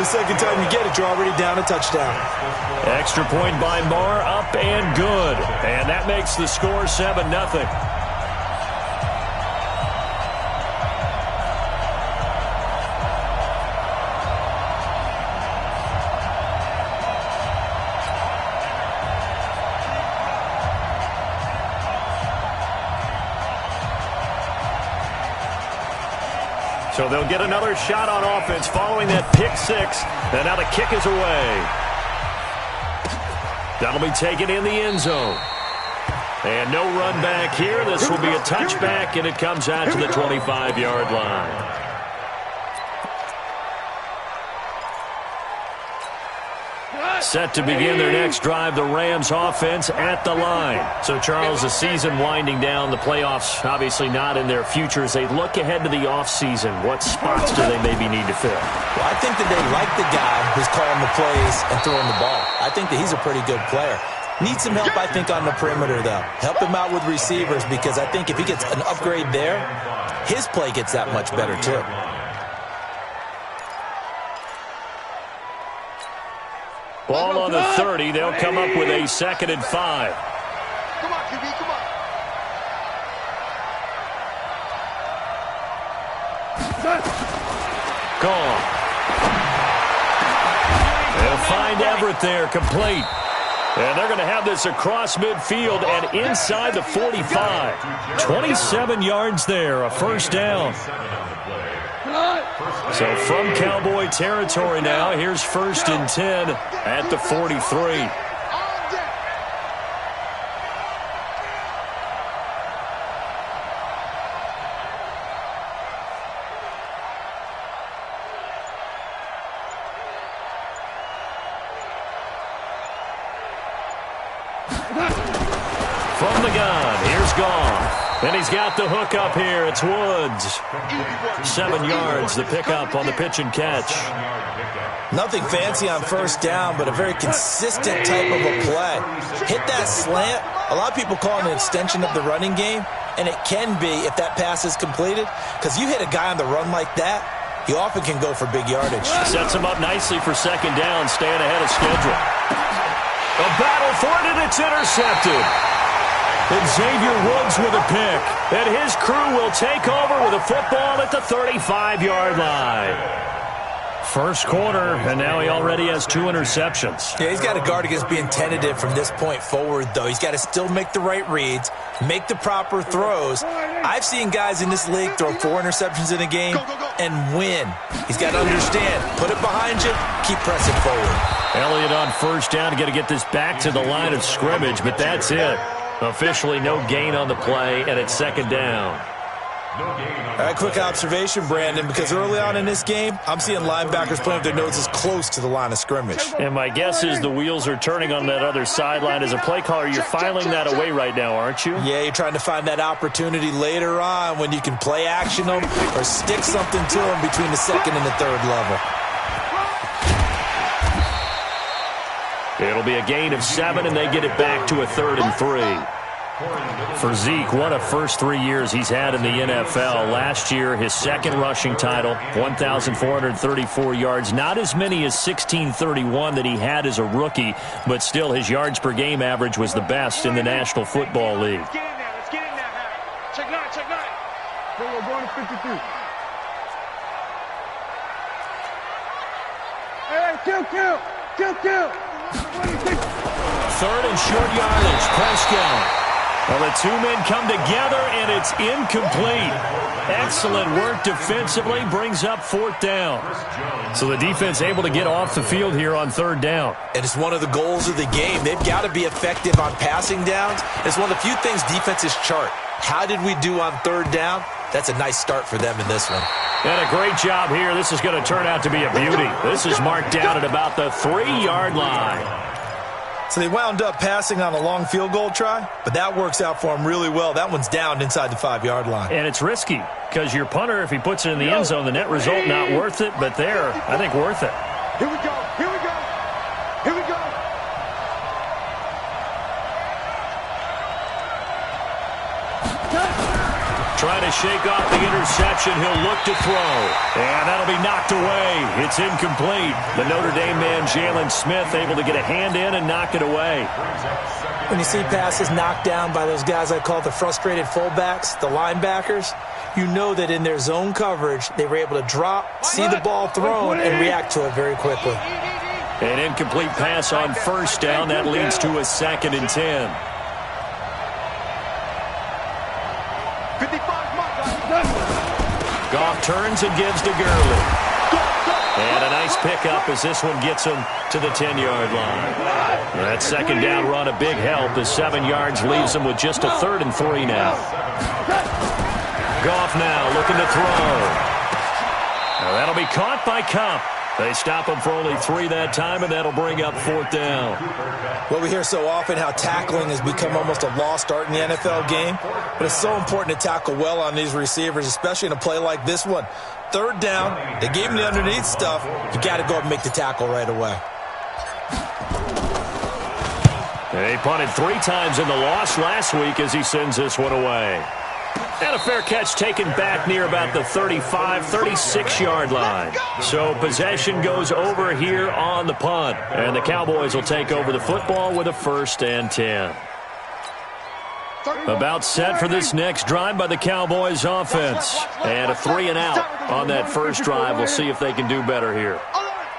The second time you get it, you're already down a touchdown. Extra point by Marr, up and good. And that makes the score 7-0. So they'll get another shot on offense following that pick six. And now the kick is away. That'll be taken in the end zone. And no run back here. This will be a touchback, and it comes out to the 25-yard line. Set to begin their next drive, the Rams offense at the line. So, Charles, the season winding down, the playoffs obviously not in their future. As they look ahead to the offseason, what spots do they maybe need to fill? Well, I think that they like the guy who's calling the plays and throwing the ball. I think that he's a pretty good player. Needs some help, I think, on the perimeter, though. Help him out with receivers, because I think if he gets an upgrade there, his play gets that much better, too. Ball on the 30. They'll come up with a 2nd and 5. Come on, QB, come on. Gone. They'll find Everett there, complete. And they're going to have this across midfield and inside the 45. 27 yards there, a first down. So from Cowboy territory now, here's 1st and 10 at the 43. From the gun, here's Gone. And he's got the hook up here. It's Woods. 7 yards, the pickup on the pitch and catch. Nothing fancy on first down, but a very consistent type of a play. Hit that slant. A lot of people call it an extension of the running game, and it can be if that pass is completed, because you hit a guy on the run like that, he often can go for big yardage. Sets him up nicely for 2nd down, staying ahead of schedule. A battle for it, and it's intercepted. And Xavier Woods with a pick. And his crew will take over with a football at the 35-yard line. First quarter, and now he already has 2 interceptions. Yeah, he's got to guard against being tentative from this point forward, though. He's got to still make the right reads, make the proper throws. I've seen guys in this league throw 4 interceptions in a game and win. He's got to understand, put it behind you, keep pressing forward. Elliott on first down, got to get this back to the line of scrimmage, but that's it. Officially no gain on the play, and it's 2nd down. All right, quick observation, Brandon, because early on in this game, I'm seeing linebackers playing with their noses close to the line of scrimmage. And my guess is the wheels are turning on that other sideline. As a play caller, you're filing that away right now, aren't you? Yeah, you're trying to find that opportunity later on when you can play action them or stick something to them between the 2nd and the 3rd level. It'll be a gain of 7, and they get it back to a 3rd and 3. For Zeke, what a first 3 years he's had in the NFL. Last year, his 2nd rushing title, 1,434 yards. Not as many as 1,631 that he had as a rookie, but still his yards per game average was the best in the National Football League. Let's get in there. Let's get in there now. Check 9, check 9. We're going to 53. Hey, kill. 3rd and short yardage. Prescott. Well, the 2 men come together, and it's incomplete. Excellent work defensively. Brings up 4th down. So the defense able to get off the field here on 3rd down. And it's one of the goals of the game. They've got to be effective on passing downs. It's one of the few things defenses chart. How did we do on 3rd down? That's a nice start for them in this one. And a great job here. This is going to turn out to be a beauty. This is marked down at about the 3-yard line. So they wound up passing on a long field goal try, but that works out for them really well. That one's down inside the 5-yard line. And it's risky because your punter, if he puts it in the end zone, the net result not worth it, but there, I think worth it. Here we go. Trying to shake off the interception. He'll look to throw. And that'll be knocked away. It's incomplete. The Notre Dame man, Jalen Smith, able to get a hand in and knock it away. When you see passes knocked down by those guys I call the frustrated fullbacks, the linebackers, you know that in their zone coverage, they were able to drop, see the ball thrown, and react to it very quickly. An incomplete pass on first down. That leads to a 2nd and 10. Goff turns and gives to Gurley. And a nice pickup as this one gets him to the 10-yard line. That second down run a big help as 7 yards leaves him with just a 3rd and 3 now. Goff now looking to throw. Now that'll be caught by Kupp. They stop him for only 3 that time, and that'll bring up 4th down. Well, we hear so often how tackling has become almost a lost art in the NFL game, but it's so important to tackle well on these receivers, especially in a play like this one. 3rd down, they gave him the underneath stuff. You got to go up and make the tackle right away. He punted 3 times in the loss last week as he sends this one away. And a fair catch taken back near about the 35, 36-yard line. So possession goes over here on the punt. And the Cowboys will take over the football with a 1st and 10. About set for this next drive by the Cowboys offense. And a 3 and out on that first drive. We'll see if they can do better here.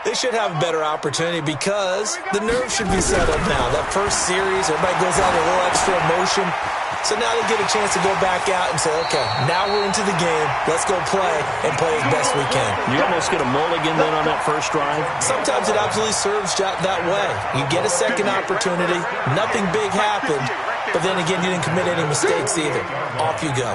They should have a better opportunity because the nerves should be settled now. That first series, everybody goes out with a little extra emotion. So now they get a chance to go back out and say, okay, now we're into the game. Let's go play and play as best we can. You almost get a mulligan then on that first drive? Sometimes it absolutely serves that way. You get a second opportunity. Nothing big happened. But then again, you didn't commit any mistakes either. Off you go.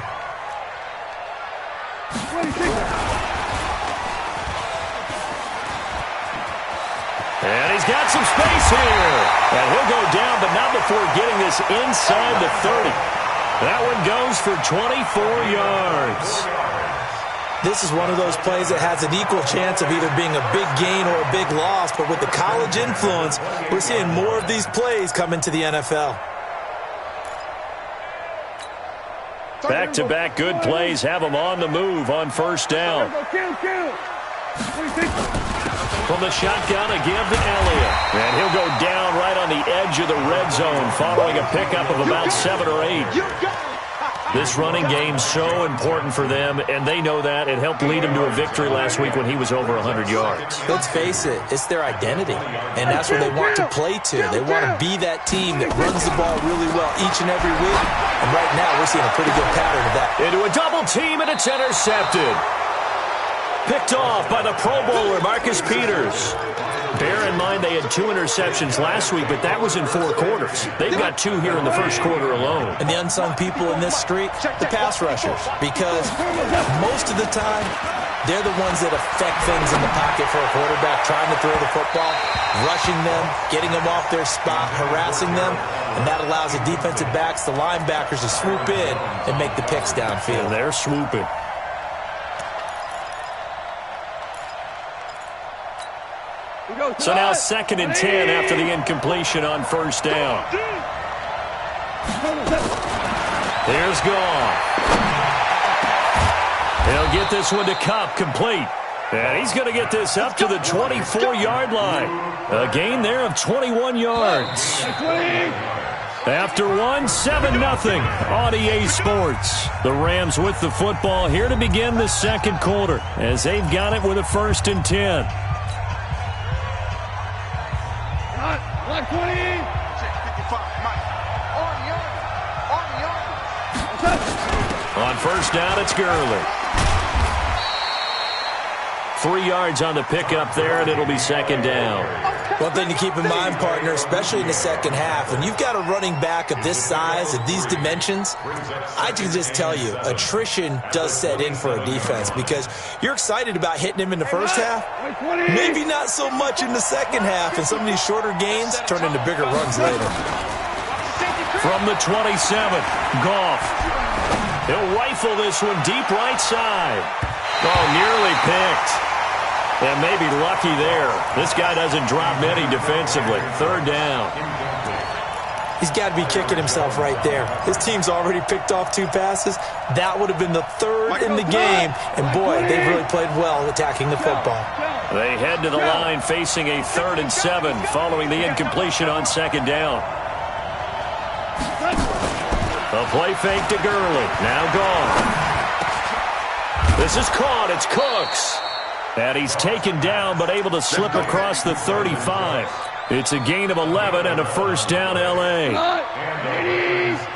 And he's got some space here. And he'll go down, but not before getting this inside the 30. That one goes for 24 yards. This is one of those plays that has an equal chance of either being a big gain or a big loss. But with the college influence, we're seeing more of these plays come into the NFL. Back-to-back good plays have them on the move on first down. From the shotgun, a give to Elliott. And he'll go down right on the edge of the red zone following a pickup of about 7 or 8. This running game's so important for them, and they know that. It helped lead them to a victory last week when he was over 100 yards. Let's face it, it's their identity, and that's what they want to play to. They want to be that team that runs the ball really well each and every week, and right now we're seeing a pretty good pattern of that. Into a double team, and it's intercepted. Picked off by the Pro Bowler, Marcus Peters. Bear in mind they had 2 interceptions last week, but that was in 4 quarters. They've got 2 here in the first quarter alone. And the unsung people in this streak, the pass rushers, because most of the time, they're the ones that affect things in the pocket for a quarterback, trying to throw the football, rushing them, getting them off their spot, harassing them, and that allows the defensive backs, the linebackers, to swoop in and make the picks downfield. And they're swooping. So now 2nd and 10 after the incompletion on first down. Here's Goff. He'll get this one to Kupp, complete. And he's going to get this up to the 24-yard line. A gain there of 21 yards. After one, 7-0 on EA Sports. The Rams with the football here to begin the second quarter as they've got it with a 1st and 10. On first down, it's Gurley. 3 yards on the pickup there, and it'll be 2nd down. One thing to keep in mind, partner, especially in the second half, when you've got a running back of this size, of these dimensions, I can just tell you, attrition does set in for a defense because you're excited about hitting him in the first half, maybe not so much in the second half, and some of these shorter gains turn into bigger runs later. From the 27, Goff. He'll rifle this one deep right side. Oh, nearly picked. And maybe lucky there. This guy doesn't drop many defensively. 3rd down. He's got to be kicking himself right there. His team's already picked off 2 passes. That would have been the 3rd in the game. And, boy, they've really played well attacking the football. They head to the line facing a 3rd and 7 following the incompletion on 2nd down. A play fake to Gurley. Now gone. This is caught. It's Cooks. And he's taken down but able to slip across the 35. It's a gain of 11 and a 1st down, L.A.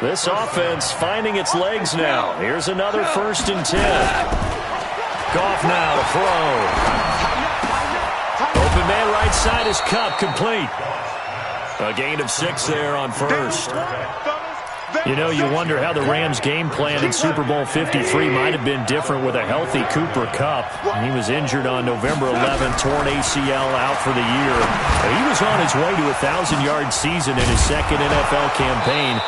This offense finding its legs now. Here's another 1st and 10. Goff now to throw. Open man right side is Kupp, complete. A gain of 6 there on 1st. You know, you wonder how the Rams' game plan in Super Bowl 53 might have been different with a healthy Cooper Kupp. He was injured on November 11th, torn ACL, out for the year. He was on his way to a 1,000-yard season in his 2nd NFL campaign.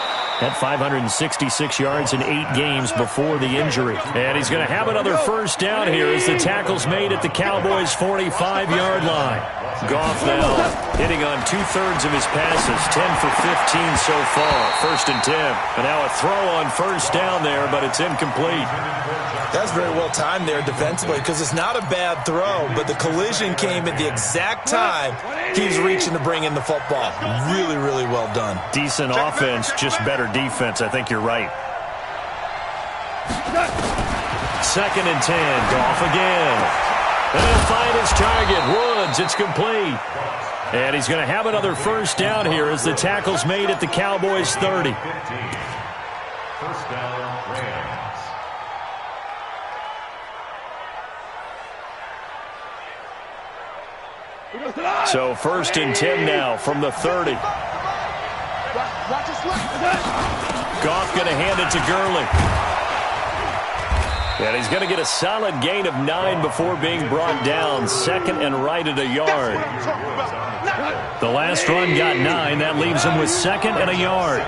Had 566 yards in 8 games before the injury. And he's going to have another 1st down here as the tackle's made at the Cowboys' 45-yard line. Goff now hitting on 2/3 of his passes, 10 for 15 so far. 1st and 10. And now a throw on 1st down there, but it's incomplete. That's very well timed there defensively because it's not a bad throw, but the collision came at the exact time he's reaching to bring in the football. Really, really well done. Decent offense, just better defense. I think you're right. 2nd and 10. Goff again. And he'll find his target. Woods, it's complete. And he's going to have another 1st down here as the tackle's made at the Cowboys' 30. 1st down, Rams. So 1st and 10 now from the 30. Goff going to hand it to Gurley. And he's going to get a solid gain of 9 before being brought down. 2nd and right at a yard. The last run got 9. That leaves him with 2nd and a yard.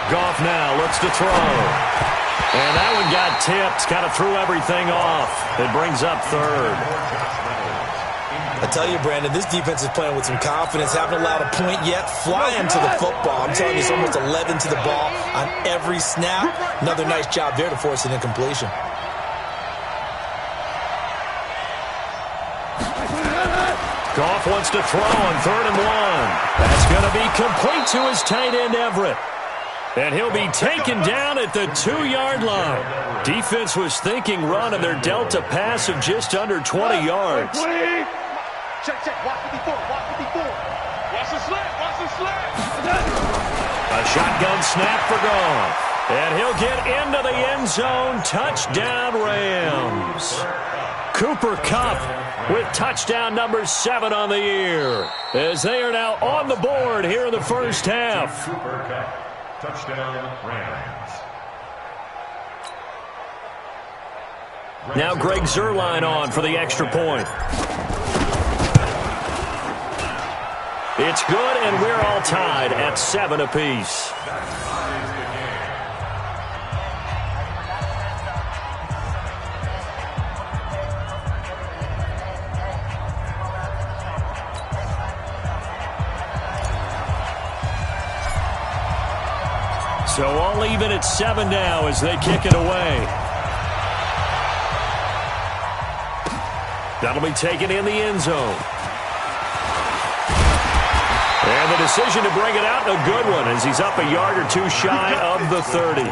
Goff now looks to throw. And that one got tipped. Kind of threw everything off. It brings up 3rd. I tell you, Brandon, this defense is playing with some confidence. Haven't allowed a point yet. Flying to the football. I'm telling you, it's almost 11 to the ball on every snap. Another nice job there to force an incompletion. Goff wants to throw on 3rd and 1. That's going to be complete to his tight end, Everett. And he'll be taken down at the 2-yard line. Defense was thinking run, and they're dealt a pass of just under 20 yards. Check, watch 54, watch 54. Watch the slant, watch the slant. A shotgun snap for Goff. And he'll get into the end zone. Touchdown, Rams. Cooper Kupp with touchdown number 7 on the year, as they are now on the board here in the 1st half. Cooper Kupp, touchdown, Rams. Now Greg Zuerlein on for the extra point. It's good, and we're all tied at 7 apiece. So all even at 7 now as they kick it away. That'll be taken in the end zone. And the decision to bring it out, a good one, as he's up a yard or 2 shy of the 30.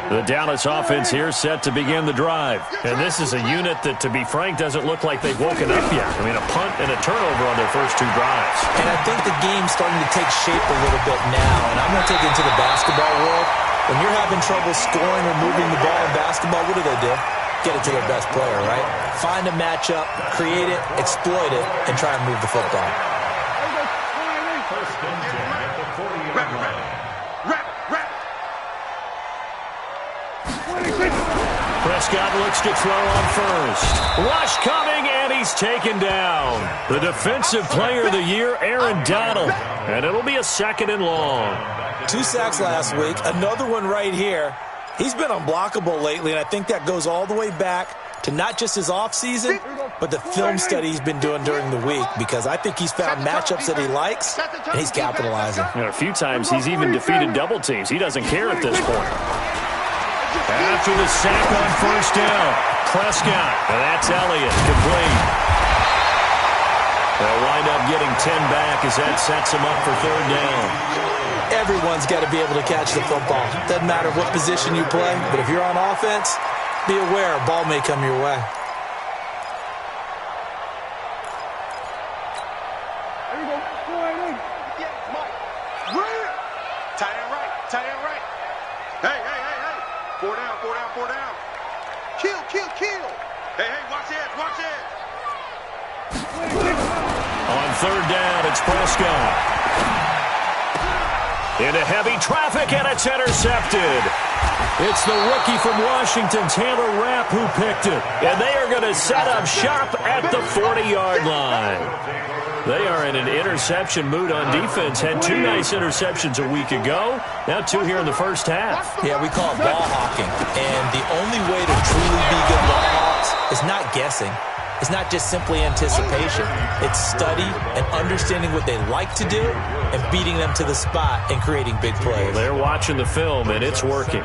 The Dallas offense here set to begin the drive. And this is a unit that, to be frank, doesn't look like they've woken up yet. I mean, a punt and a turnover on their first 2 drives. And I think the game's starting to take shape a little bit now. And I'm going to take it into the basketball world. When you're having trouble scoring or moving the ball in basketball, what do? Get it to their best player, right? Find a matchup, create it, exploit it, and try and move the football. First and 10 at the 40-yard line. Prescott looks to throw on first. Rush coming, and he's taken down. The defensive player of the year, Aaron Donald. And it'll be a 2nd and long. 2 sacks last week, another one right here. He's been unblockable lately, and I think that goes all the way back to not just his offseason, but the film study he's been doing during the week, because I think he's found matchups that he likes, and he's capitalizing. A few times he's even defeated double teams. He doesn't care at this point. After the sack on first down, Prescott, and that's Elliott, complete. They'll wind up getting 10 back as that sets him up for third down. Everyone's got to be able to catch the football. Doesn't matter what position you play, but if you're on offense, be aware a ball may come your way. There you go. Go ahead. Yeah, Mike. Tight end right. Tight end right. Hey. 4 down. Kill. Hey, watch it. On third down, it's Prescott. Into heavy traffic, and it's intercepted. It's the rookie from Washington, Taylor Rapp, who picked it. And they are going to set up shop at the 40-yard line. They are in an interception mood on defense. Had 2 nice interceptions a week ago. Now 2 here in the first half. Yeah, we call it ball hawking. And the only way to truly be good ball hawks is not guessing. It's not just simply anticipation. It's study and understanding what they like to do and beating them to the spot and creating big plays. They're watching the film, and it's working.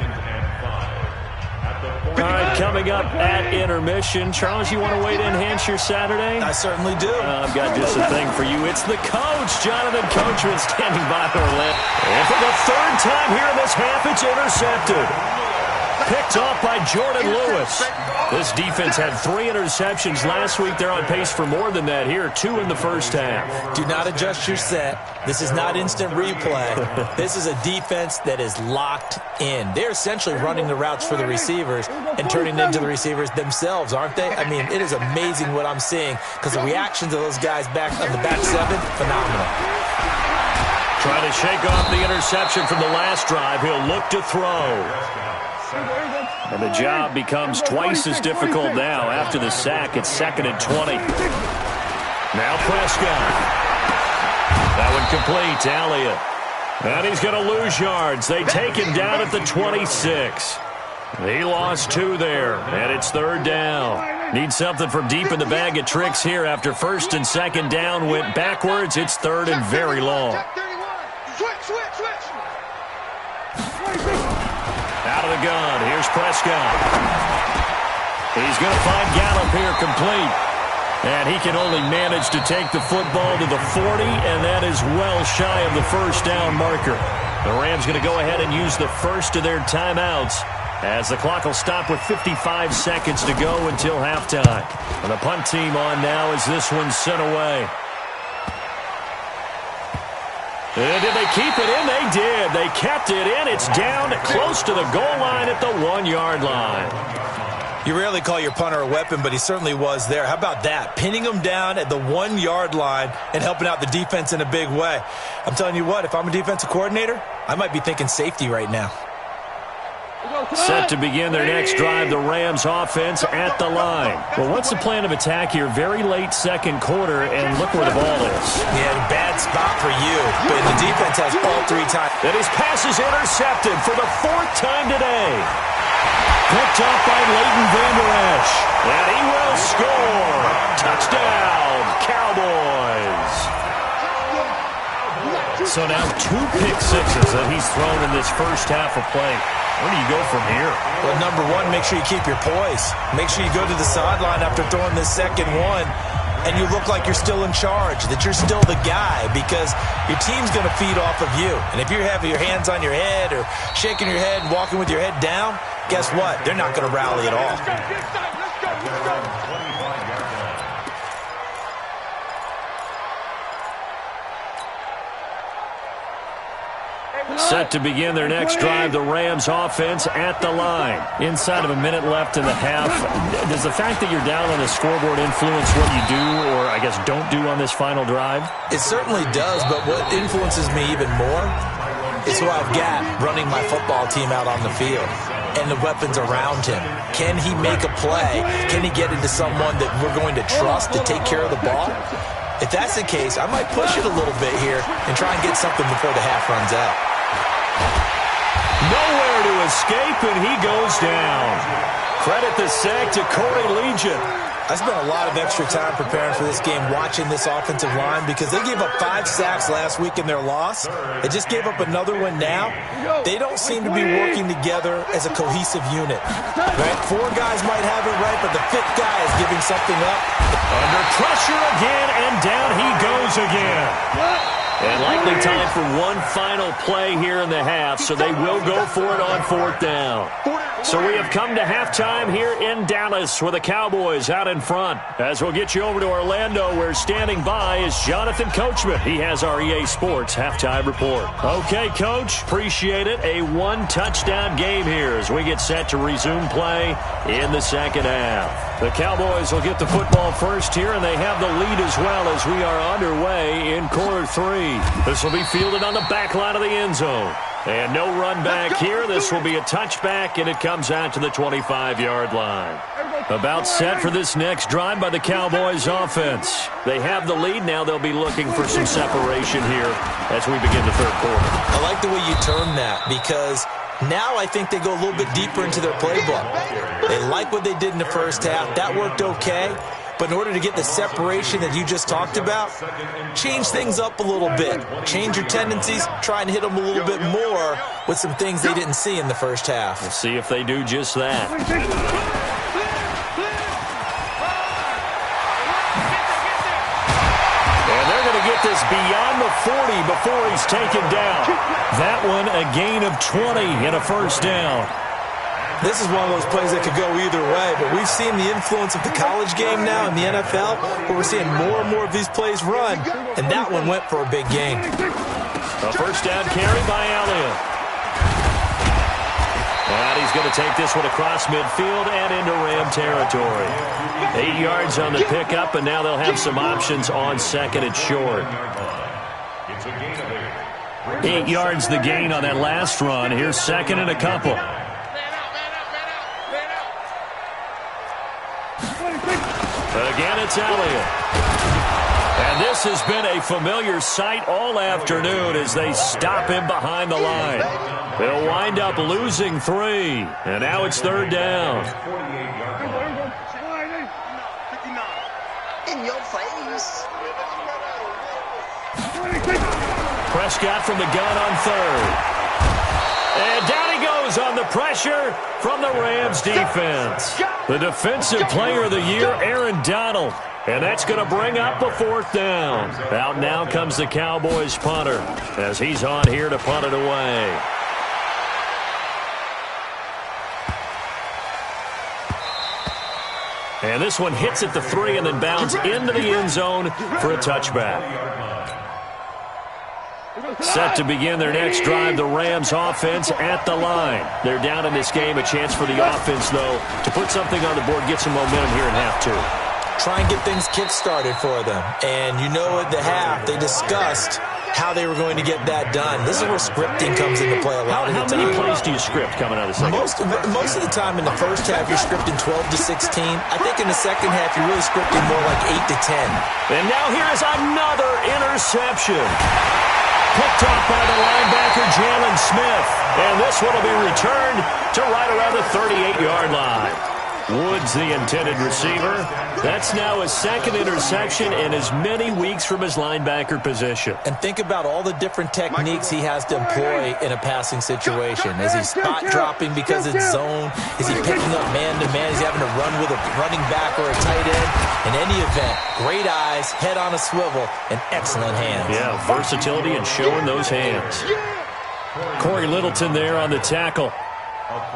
All right, coming up at intermission. Charles, you want to wait to enhance your Saturday? I certainly do. I've got just a thing for you. It's the coach, Jonathan Coachman, standing by Orlando. And for the third time here in this half, it's intercepted. Picked off by Jordan Lewis. This defense had 3 interceptions last week. They're on pace for more than that here. 2 in the first half. Do not adjust your set. This is not instant replay. This is a defense that is locked in. They're essentially running the routes for the receivers and turning them into the receivers themselves, aren't they? I mean, it is amazing what I'm seeing, because the reactions of those guys back on the back 7, phenomenal. Trying to shake off the interception from the last drive. He'll look to throw. And the job becomes twice as difficult now. After the sack, it's 2nd and 20. Now Prescott. That one complete to Elliott. And he's going to lose yards. They take him down at the 26. He lost 2 there, and it's third down. Need something from deep in the bag of tricks here after first and second down went backwards. It's third and very long. Switch. Out of the gun, here's Prescott. He's going to find Gallup here complete. And he can only manage to take the football to the 40, and that is well shy of the first down marker. The Rams going to go ahead and use the first of their timeouts, as the clock will stop with 55 seconds to go until halftime. And the punt team on now as this one's sent away. And did they keep it in? They did. They kept it in. It's down close to the goal line at the 1-yard line. You rarely call your punter a weapon, but he certainly was there. How about that? Pinning him down at the 1-yard line and helping out the defense in a big way. I'm telling you what, if I'm a defensive coordinator, I might be thinking safety right now. Set to begin their next drive, the Rams offense at the line. Well, what's the plan of attack here? Very late second quarter, and look where the ball is. Yeah, bad spot for you, but the defense has all 3 times. And his pass is intercepted for the 4th time today. Picked off by Leighton Vander Esch. And he will score. Touchdown, Cowboys. So now 2 pick sixes that he's thrown in this first half of play. Where do you go from here? Well, number 1, make sure you keep your poise. Make sure you go to the sideline after throwing this second one, and you look like you're still in charge, that you're still the guy, because your team's going to feed off of you. And if you're having your hands on your head or shaking your head and walking with your head down, guess what? They're not going to rally at all. Set to begin their next drive, the Rams offense at the line. Inside of a minute left in the half. Does the fact that you're down on the scoreboard influence what you do, or I guess don't do on this final drive? It certainly does, but what influences me even more is who I've got running my football team out on the field and the weapons around him. Can he make a play? Can he get into someone that we're going to trust to take care of the ball? If that's the case, I might push it a little bit here and try and get something before the half runs out. Nowhere to escape, and he goes down. Credit the sack to Corey Legion. I spent a lot of extra time preparing for this game watching this offensive line because they gave up 5 sacks last week in their loss. They just gave up another one now. They don't seem to be working together as a cohesive unit. Right? 4 guys might have it right, but the 5th guy is giving something up. Under pressure again, and down he goes again. And likely time for one final play here in the half, so they will go for it on 4th down. So we have come to halftime here in Dallas with the Cowboys out in front. As we'll get you over to Orlando, where standing by is Jonathan Coachman. He has our EA Sports halftime report. Okay, Coach, appreciate it. A 1-touchdown game here as we get set to resume play in the second half. The Cowboys will get the football first here, and they have the lead as well as we are underway in quarter 3. This will be fielded on the back line of the end zone. And no run back here. This will be a touchback, and it comes out to the 25-yard line. About set for this next drive by the Cowboys offense. They have the lead. Now they'll be looking for some separation here as we begin the third quarter. I like the way you term that because now I think they go a little bit deeper into their playbook. They like what they did in the first half. That worked okay. But in order to get the separation that you just talked about, change things up a little bit. Change your tendencies, try and hit them a little bit more with some things they didn't see in the first half. We'll see if they do just that. And they're going to get this beyond the 40 before he's taken down. That one a gain of 20 and a first down. This is one of those plays that could go either way, but we've seen the influence of the college game now in the NFL, where we're seeing more and more of these plays run, and that one went for a big gain. A first down carry by Elliott. And he's going to take this one across midfield and into Ram territory. 8 yards on the pickup, and now they'll have some options on second and short. 8 yards the gain on that last run. Here's second and a couple. Again, it's Elliott. And this has been a familiar sight all afternoon as they stop him behind the line. They'll wind up losing 3. And now it's third down. In your face. Prescott from the gun on third. And down he goes on the pressure from the Rams defense. The defensive player of the year, Aaron Donald. And that's going to bring up the fourth down. Out now comes the Cowboys punter as he's on here to punt it away. And this one hits at the 3 and then bounds into the end zone for a touchback. Set to begin their next drive, the Rams offense at the line. They're down in this game. A chance for the offense, though, to put something on the board, get some momentum here in half 2. Try and get things kick-started for them. And you know at the half, they discussed how they were going to get that done. This is where scripting comes into play a lot of the time. How many plays do you script coming out of the second? Most of the time in the first half, you're scripting 12 to 16. I think in the second half, you're really scripting more like 8 to 10. And now here is another interception. Picked off by the linebacker, Jalen Smith. And this one will be returned to right around the 38-yard line. Woods, the intended receiver. That's now his second interception in as many weeks from his linebacker position. And think about all the different techniques he has to employ in a passing situation. Is he spot dropping because it's zone? Is he picking up man-to-man? Is he having to run with a running back or a tight end? In any event, great eyes, head on a swivel, and excellent hands. Yeah, versatility and showing those hands. Corey Littleton there on the tackle.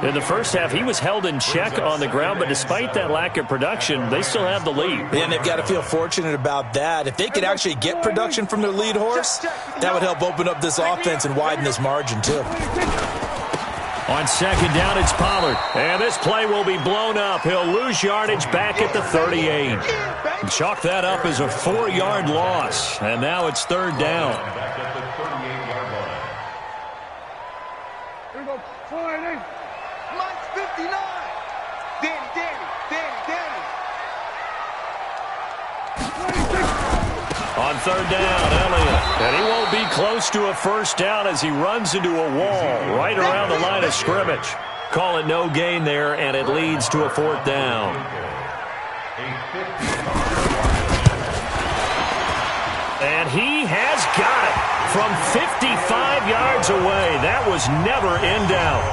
In the first half, he was held in check on the ground, but despite that lack of production, they still have the lead. And they've got to feel fortunate about that. If they could actually get production from their lead horse, that would help open up this offense and widen this margin, too. On second down, it's Pollard. And this play will be blown up. He'll lose yardage back at the 38. And chalk that up as a 4-yard loss. And now it's third down. Here we go. 4-8. Mike's 59. Danny. On third down, Elliott. And he won't be close to a first down as he runs into a wall right around the line of scrimmage. Call it no gain there, and it leads to a 4th down. And he has got it from 55 yards away. That was never in doubt.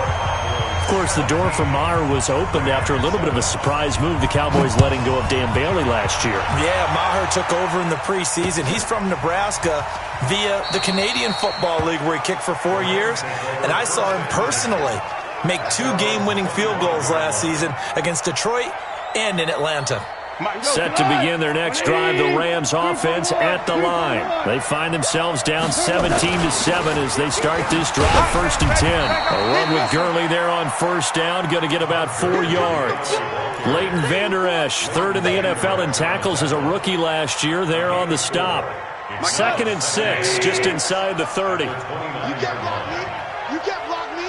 Of course, the door for Maher was opened after a little bit of a surprise move. The Cowboys letting go of Dan Bailey last year. Yeah, Maher took over in the preseason. He's from Nebraska via the Canadian Football League, where he kicked for 4 years. And I saw him personally make 2 game-winning field goals last season against Detroit and in Atlanta. Set to begin their next drive, the Rams offense at the line. They find themselves down 17-7 as they start this drive, 1st and 10. A run with Gurley there on 1st down, going to get about 4 yards. Leighton Vander Esch, 3rd in the NFL in tackles as a rookie last year, there on the stop. 2nd and 6, just inside the 30. You can't block me. You can't block me.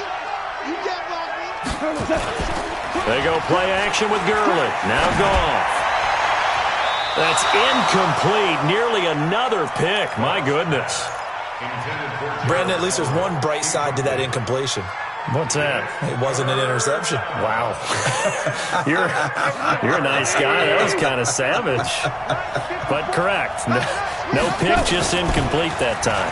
You can't block me. They go play action with Gurley. Now Goff. That's incomplete. Nearly another pick. My goodness. Brandon, at least there's one bright side to that incompletion. What's that? It wasn't an interception. Wow. You're a nice guy. That was kind of savage. But correct. No pick, just incomplete that time.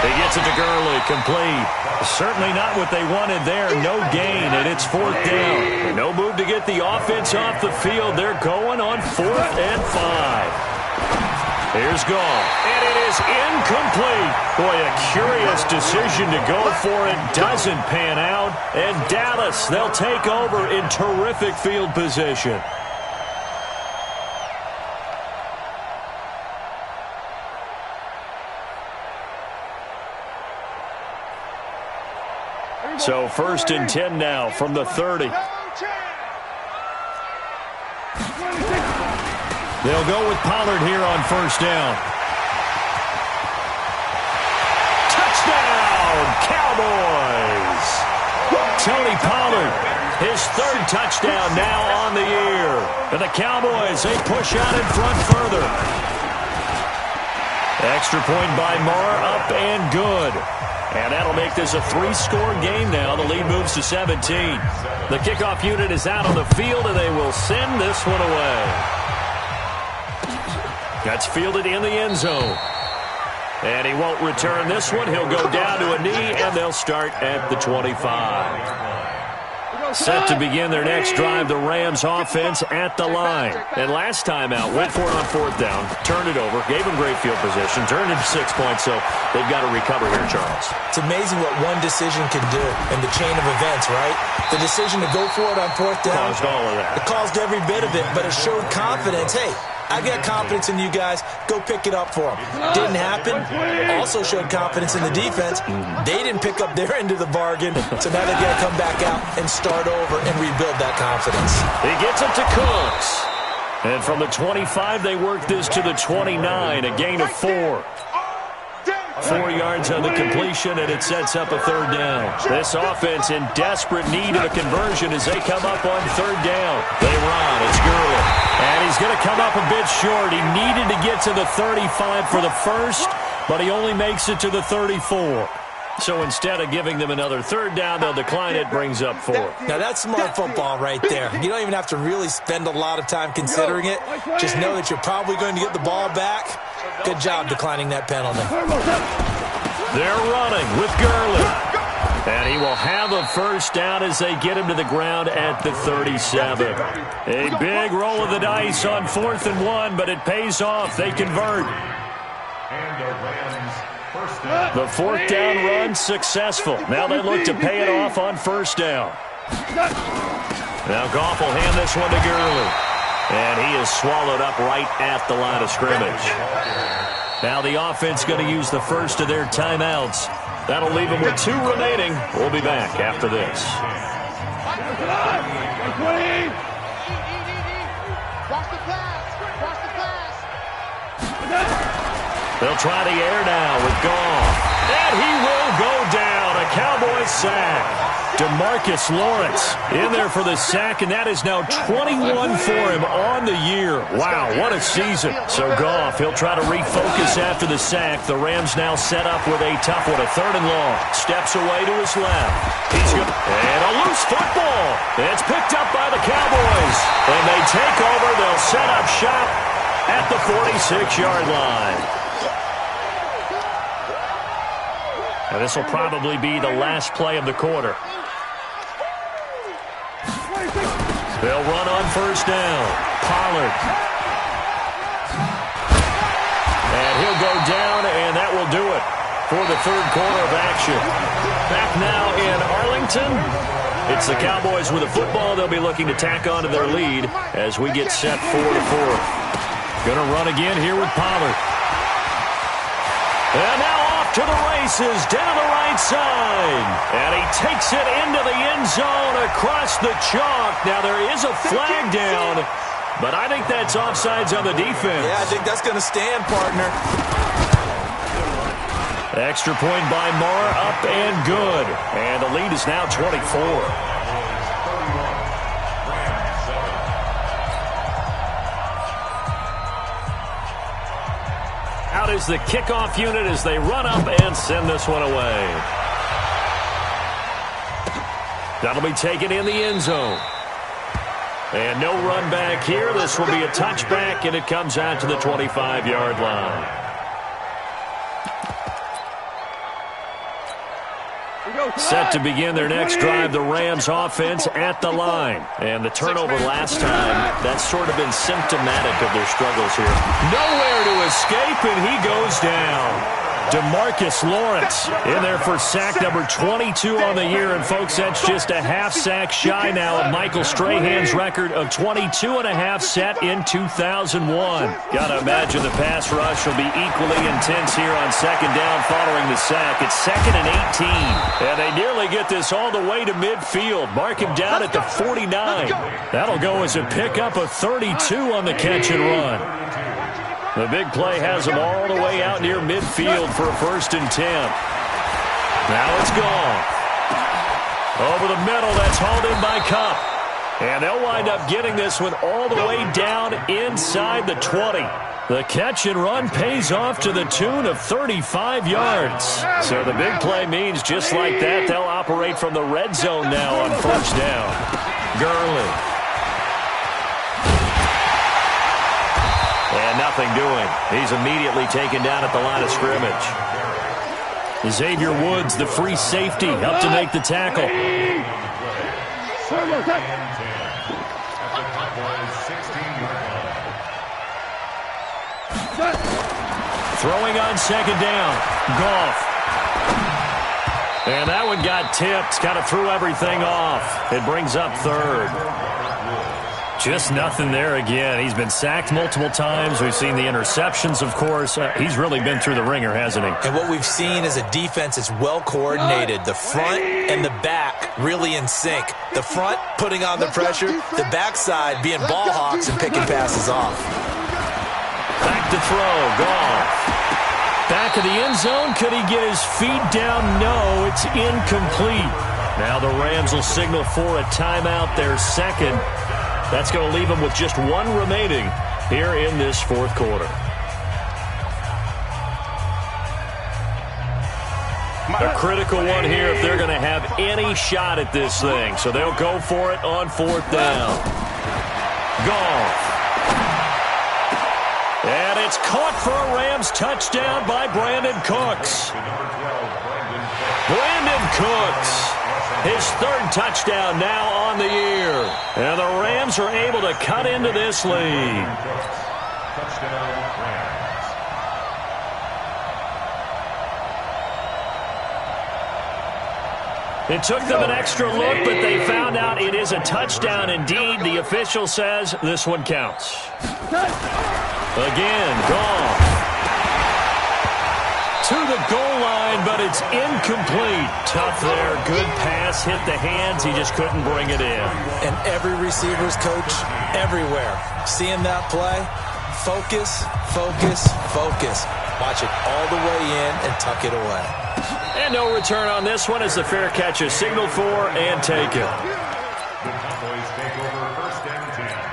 He gets it to Gurley. Complete. Certainly not what they wanted there. No gain, and it's 4th down. No move to get the offense off the field. They're going on 4th and 5. Here's Goff, and it is incomplete. Boy, a curious decision to go for it. Doesn't pan out, and Dallas, they'll take over in terrific field position. So 1st and 10 now from the 30. They'll go with Pollard here on 1st down. Touchdown, Cowboys! Tony Pollard, his 3rd touchdown now on the year. And the Cowboys, they push out in front further. Extra point by Maher, up and good. And that'll make this a 3-score game now. The lead moves to 17. The kickoff unit is out on the field, and they will send this one away. That's fielded in the end zone. And he won't return this one. He'll go down to a knee, and they'll start at the 25. Set to begin their next drive, the Rams offense at the line. And last time out, went for it on 4th down, turned it over, gave them great field position, turned into 6 points, so they've got to recover here, Charles. It's amazing what one decision can do in the chain of events, right? The decision to go for it on 4th down. Caused all of that. It caused every bit of it, but it showed confidence. Hey, I got confidence in you guys. Go pick it up for them. Didn't happen. Also showed confidence in the defense. They didn't pick up their end of the bargain, so now they got to come back out and start over and rebuild that confidence. He gets it to Cooks. And from the 25, they work this to the 29, a gain of 4. 4 yards on the completion, and it sets up a 3rd down. This offense in desperate need of a conversion as they come up on 3rd down. They run. It's Gurley. And he's going to come up a bit short. He needed to get to the 35 for the first, but he only makes it to the 34. So instead of giving them another 3rd down, they'll decline it, brings up 4. Now, that's smart football right there. You don't even have to really spend a lot of time considering it. Just know that you're probably going to get the ball back. Good job declining that penalty. They're running with Gurley. And he will have a 1st down as they get him to the ground at the 37. A big roll of the dice on 4th and 1, but it pays off. They convert. The 4th down run successful. Now they look to pay it off on 1st down. Now Goff will hand this one to Gurley. And he is swallowed up right at the line of scrimmage. Now the offense going to use the first of their timeouts. That'll leave them with 2 remaining. We'll be back after this. They'll try the air now with Goff. And he will go down. A Cowboys sack. DeMarcus Lawrence in there there for the sack, and that is now 21 for him on the year. Wow, what a season. So Goff, he'll try to refocus after the sack. The Rams now set up with a tough one, a 3rd and long. Steps away to his left. He's good. And a loose football. It's picked up by the Cowboys. And they take over. They'll set up shop at the 46-yard line. And this will probably be the last play of the quarter. They'll run on 1st down. Pollard. And he'll go down, and that will do it for the 3rd quarter of action. Back now in Arlington. It's the Cowboys with the football. They'll be looking to tack on to their lead as we get set for the 4th. Going to run again here with Pollard. And now off to the races, down the right side. And he takes it into the end zone across the chalk. Now there is a flag down, but I think that's offsides on the defense. Yeah, I think that's going to stand, partner. Extra point by Marr, up and good. And the lead is now 24. Out is the kickoff unit as they run up and send this one away. That'll be taken in the end zone. And no run back here. This will be a touchback, and it comes out to the 25-yard line. Set to begin their next drive, the Rams offense at the line. And the turnover last time, that's sort of been symptomatic of their struggles here. Nowhere to escape, and he goes down. DeMarcus Lawrence in there for sack number 22 on the year. And, folks, that's just a half sack shy now of Michael Strahan's record of 22 and a half set in 2001. Got to imagine the pass rush will be equally intense here on 2nd down following the sack. It's 2nd and 18. And they nearly get this all the way to midfield. Mark him down at the 49. That'll go as a pickup of 32 on the catch and run. The big play has them all the way out near midfield for a 1st and 10. Now it's gone. Over the middle, that's hauled in by Kupp. And they'll wind up getting this one all the way down inside the 20. The catch and run pays off to the tune of 35 yards. So the big play means just like that, they'll operate from the red zone now on 1st down. Gurley. And nothing doing. He's immediately taken down at the line of scrimmage. Xavier Woods, the free safety, up to make the tackle. Throwing on 2nd down. Goff. And that one got tipped. Kind of threw everything off. It brings up 3rd. Just nothing there again. He's been sacked multiple times. We've seen the interceptions, of course. He's really been through the ringer, hasn't he? And what we've seen is a defense that's well coordinated. The front and the back really in sync. The front putting on the pressure. The backside being ball hawks and picking passes off. Back to throw. Goff. Back of the end zone. Could he get his feet down? No, it's incomplete. Now the Rams will signal for a timeout, their 2nd. That's going to leave them with just 1 remaining here in this 4th quarter. A critical one here if they're going to have any shot at this thing. So they'll go for it on 4th down. Goff. And it's caught for a Rams touchdown by Brandon Cooks. Brandon Cooks. His 3rd touchdown now on the year. And the Rams are able to cut into this lead. Touchdown, Rams. It took them an extra look, but they found out it is a touchdown indeed. The official says this one counts. Again, Goff. To the goal line, but it's incomplete. Tough there. Good pass. Hit the hands. He just couldn't bring it in. And every receiver's coach everywhere. Seeing that play, focus, focus, focus. Watch it all the way in and tuck it away. And no return on this one as the fair catch is signaled for and taken. take over first and 10.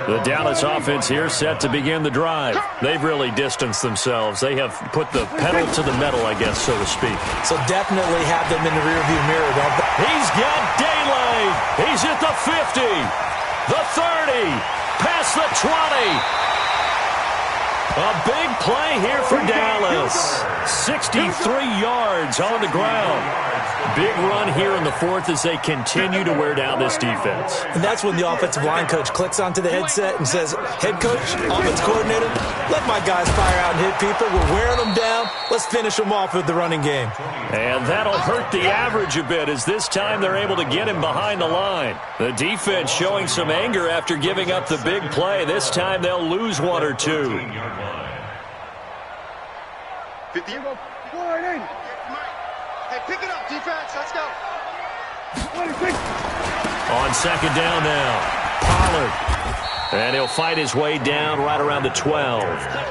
The Dallas offense here set to begin the drive. They've really distanced themselves. They have put the pedal to the metal, I guess, so to speak. So definitely have them in the rearview mirror. He's got daylight. He's at the 50, the 30, past the 20. A big play here for Dallas. 63 yards on the ground. Big run here in the fourth as they continue to wear down this defense. And that's when the offensive line coach clicks onto the headset and says, head coach, offense coordinator, let my guys fire out and hit people. We're wearing them down. Let's finish them off with the running game. And that'll hurt the average a bit as this time they're able to get him behind the line. The defense showing some anger after giving up the big play. This time they'll lose one or two. 50. Hey, pick it up, defense. Let's go. On second down now, Pollard. And he'll fight his way down right around the 12.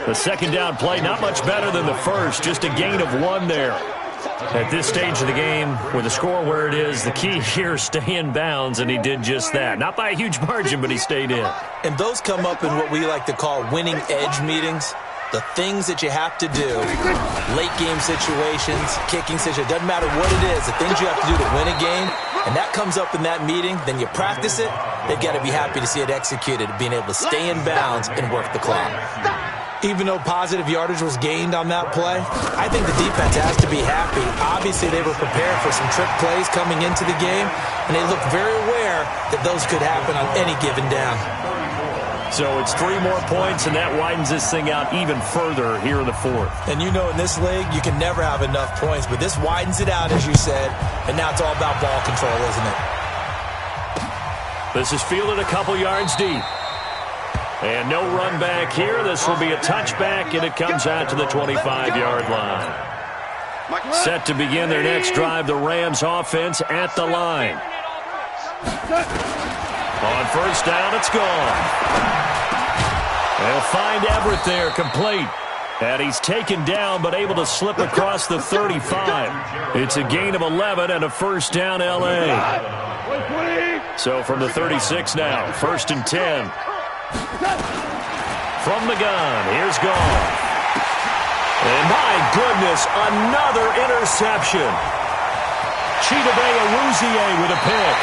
The second down play, not much better than the first, just a gain of 1 there. At this stage of the game, with the score where it is, the key here is stay in bounds, and he did just that. Not by a huge margin, but he stayed in. And those come up in what we like to call winning edge meetings. The things that you have to do, late game situations, kicking situations, doesn't matter what it is, the things you have to do to win a game, and that comes up in that meeting, then you practice it, they've got to be happy to see it executed, being able to stay in bounds and work the clock. Even though positive yardage was gained on that play, I think the defense has to be happy. Obviously, they were prepared for some trick plays coming into the game, and they looked very aware that those could happen on any given down. So it's 3 more points, and that widens this thing out even further here in the fourth. And you know in this league, you can never have enough points, but this widens it out, as you said, and now it's all about ball control, isn't it? This is fielded a couple yards deep. And no run back here. This will be a touchback, and it comes out to the 25-yard line. Set to begin their next drive, the Rams offense at the line. On first down, it's gone. They'll find Everett there, complete. And he's taken down, but able to slip across the 35. It's a gain of 11 and a first down, L.A. So from the 36 now, first and 10. From the gun, here's Goff. And my goodness, another interception. Chidobe with a pick.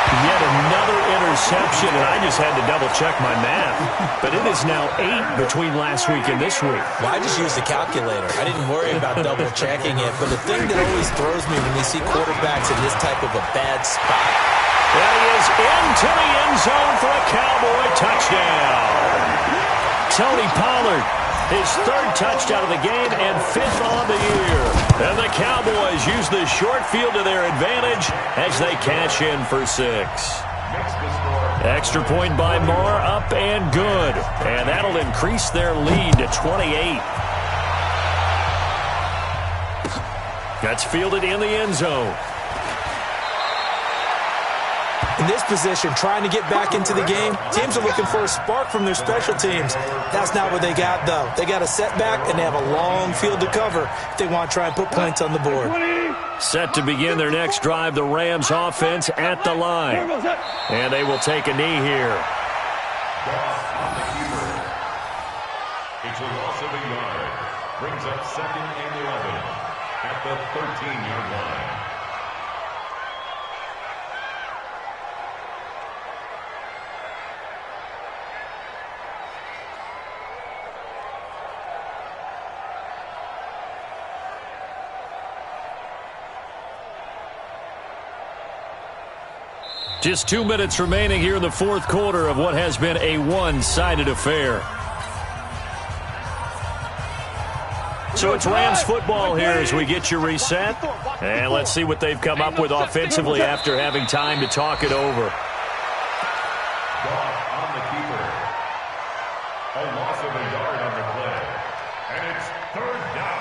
Yet another interception, and I just had to double-check my math. But it is now 8 between last week and this week. Well, I just used a calculator. I didn't worry about double-checking it. But the thing that always throws me when you see quarterbacks in this type of a bad spot. There he is into the end zone for a Cowboy touchdown. Tony Pollard, his 3rd touchdown of the game and 5th on the year. And the Cowboys use the short field to their advantage as they cash in for 6. Extra point by Moore, up and good. And that'll increase their lead to 28. That's fielded in the end zone. In this position, trying to get back into the game, teams are looking for a spark from their special teams. That's not what they got, though. They got a setback, and they have a long field to cover if they want to try and put points on the board. Set to begin their next drive, the Rams offense at the line. And they will take a knee here. It's a loss of a yard. Brings up 2nd and 11 at the 13-yard line. Just 2 minutes remaining here in the fourth quarter of what has been a one-sided affair. So it's Rams football here as we get you reset. And let's see what they've come up with offensively after having time to talk it over. Goff on the keeper. A loss of a yard on the play. And it's 3rd down.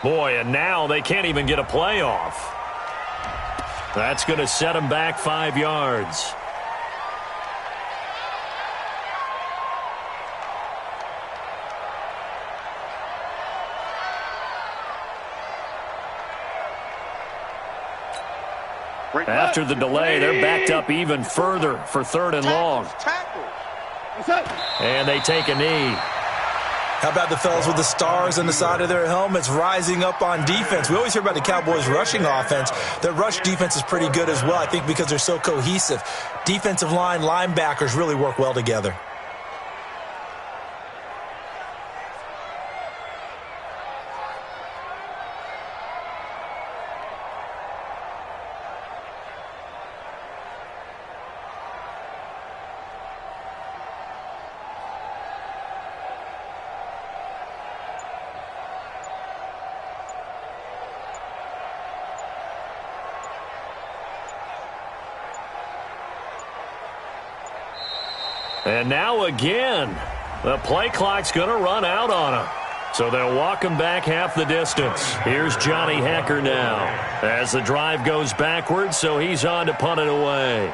Boy, and now they can't even get a playoff. That's going to set them back 5 yards. After the delay, they're backed up even further for 3rd and long. And they take a knee. How about the fellas with the stars on the side of their helmets rising up on defense? We always hear about the Cowboys' rushing offense. Their rush defense is pretty good as well, I think, because they're so cohesive. Defensive line, linebackers really work well together. And now again, the play clock's going to run out on them. So they'll walk him back half the distance. Here's Johnny Hecker now as the drive goes backwards, so he's on to punt it away.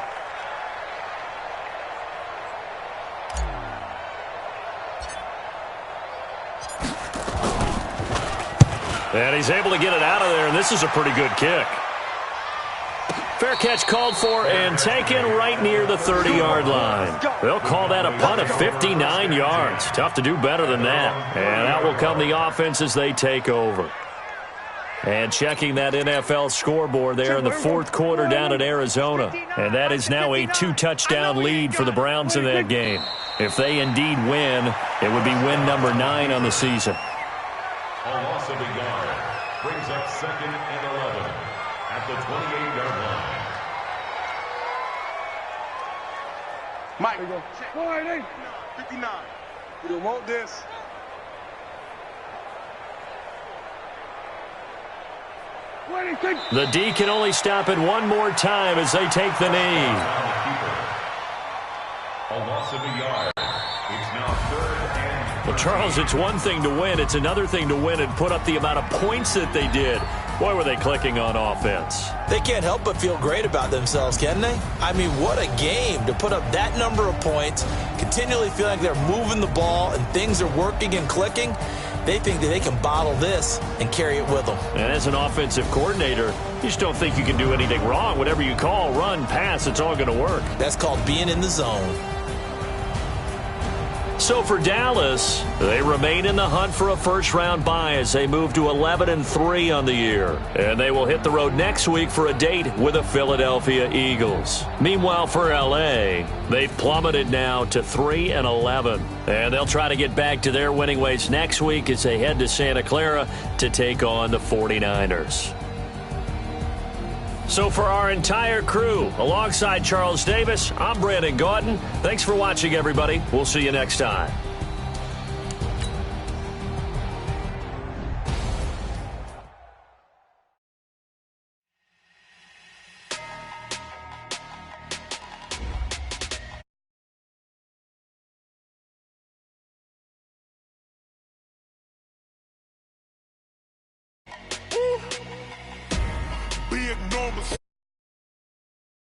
And he's able to get it out of there, and this is a pretty good kick. Fair catch called for and taken right near the 30-yard line. They'll call that a punt of 59 yards. Tough to do better than that. And out will come the offense as they take over. And checking that NFL scoreboard there in the 4th quarter down at Arizona. And that is now a 2-touchdown lead for the Browns in that game. If they indeed win, it would be win number 9 on the season. A loss of a yard brings up 2nd and 11 at the 28-yard line. Mike, 59. You don't want this. The D can only stop it one more time as they take the knee. A loss of a yard. It's now 3rd and... Well, Charles, it's one thing to win. It's another thing to win and put up the amount of points that they did. Boy, were they clicking on offense. They can't help but feel great about themselves, can they? I mean, what a game to put up that number of points, continually feeling like they're moving the ball and things are working and clicking. They think that they can bottle this and carry it with them. And as an offensive coordinator, you just don't think you can do anything wrong. Whatever you call, run, pass, it's all going to work. That's called being in the zone. So for Dallas, they remain in the hunt for a first-round bye as they move to 11-3 on the year. And they will hit the road next week for a date with the Philadelphia Eagles. Meanwhile, for L.A., they've plummeted now to 3-11. And they'll try to get back to their winning ways next week as they head to Santa Clara to take on the 49ers. So for our entire crew, alongside Charles Davis, I'm Brandon Gaudin. Thanks for watching, everybody. We'll see you next time. Big enormous.